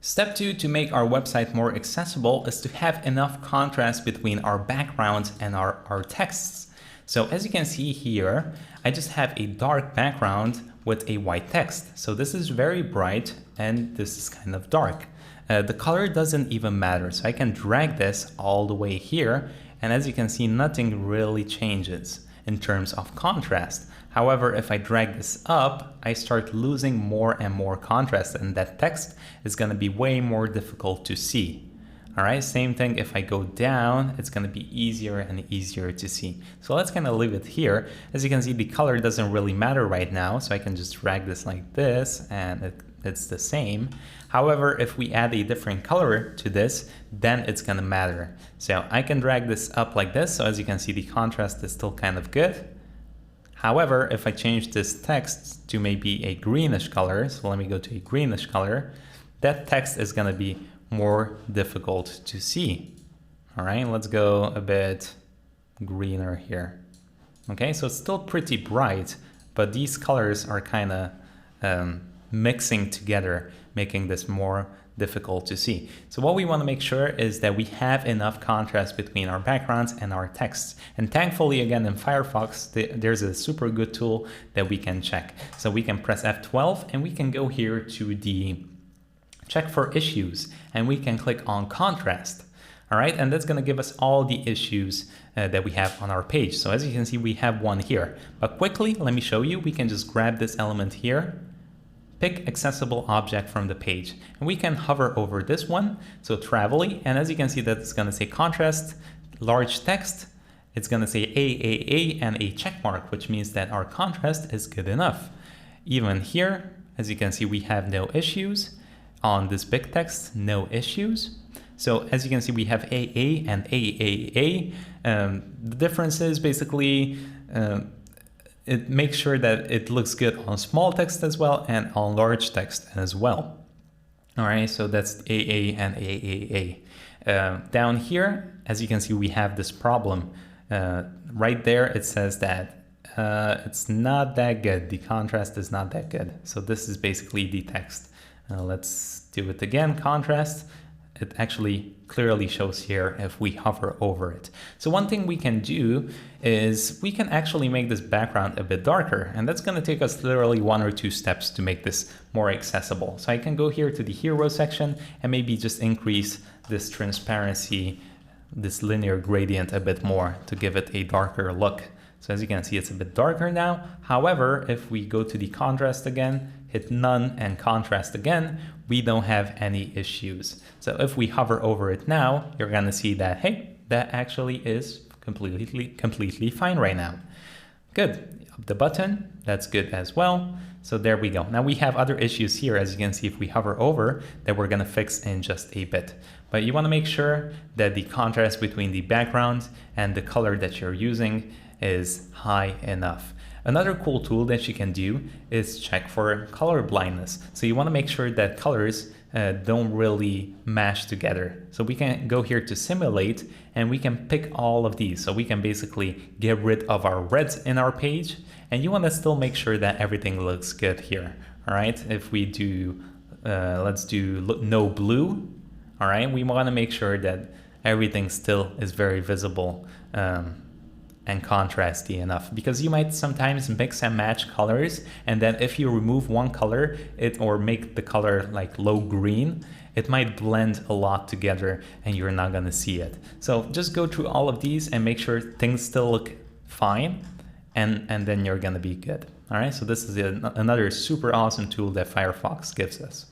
Step 2 to make our website more accessible is to have enough contrast between our backgrounds and our texts. So as you can see here, I just have a dark background with a white text. So this is very bright and this is kind of dark. The color doesn't even matter. So I can drag this all the way here. And as you can see, nothing really changes in terms of contrast. However, if I drag this up, I start losing more and more contrast, and that text is going to be way more difficult to see. All right, same thing if I go down, it's going to be easier and easier to see. So let's kind of leave it here. As you can see, the color doesn't really matter right now, so I can just drag this like this and it's the same. However, if we add a different color to this, then it's going to matter. So I can drag this up like this. So as you can see, the contrast is still kind of good. However, if I change this text to maybe a greenish color, so let me go to a greenish color, that text is going to be more difficult to see. All right, let's go a bit greener here. Okay, so it's still pretty bright, but these colors are kind of mixing together, making this more difficult to see. So what we want to make sure is that we have enough contrast between our backgrounds and our texts. And thankfully, again, in Firefox, there's a super good tool that we can check. So we can press F12 and we can go here to the check for issues and we can click on contrast. All right, and that's going to give us all the issues that we have on our page. So as you can see, we have one here. But quickly, let me show you. We can just grab this element here, pick accessible object from the page, and we can hover over this one, so Travelly, and as you can see that it's going to say contrast, large text, it's going to say AAA and a check mark, which means that our contrast is good enough. Even here, as you can see, we have no issues. On this big text, no issues. So as you can see, we have AA and AAA. The difference is basically it makes sure that it looks good on small text as well and on large text as well. All right, so that's AA and AAA. Down here, as you can see, we have this problem. Right there, it says that it's not that good. The contrast is not that good. So this is basically the text. Let's do it again, contrast. It actually clearly shows here if we hover over it. So one thing we can do is we can actually make this background a bit darker, and that's going to take us literally 1 or 2 steps to make this more accessible. So I can go here to the hero section and maybe just increase this transparency, this linear gradient a bit more to give it a darker look. So as you can see, it's a bit darker now. However, if we go to the contrast again, hit none and contrast again, we don't have any issues. So if we hover over it now, you're gonna see that, hey, that actually is completely fine right now. Good, the button, that's good as well. So there we go. Now we have other issues here, as you can see, if we hover over, that we're gonna fix in just a bit. But you wanna make sure that the contrast between the background and the color that you're using is high enough. Another cool tool that you can do is check for color blindness. So you want to make sure that colors don't really mash together. So we can go here to simulate and we can pick all of these. So we can basically get rid of our reds in our page, and you want to still make sure that everything looks good here. All right, if we do, let's do no blue. All right, we want to make sure that everything still is very visible and contrasty enough, because you might sometimes mix and match colors, and then if you remove one color or make the color like low green, it might blend a lot together and you're not going to see it. So just go through all of these and make sure things still look fine, and then you're going to be good. All right, so this is another super awesome tool that Firefox gives us.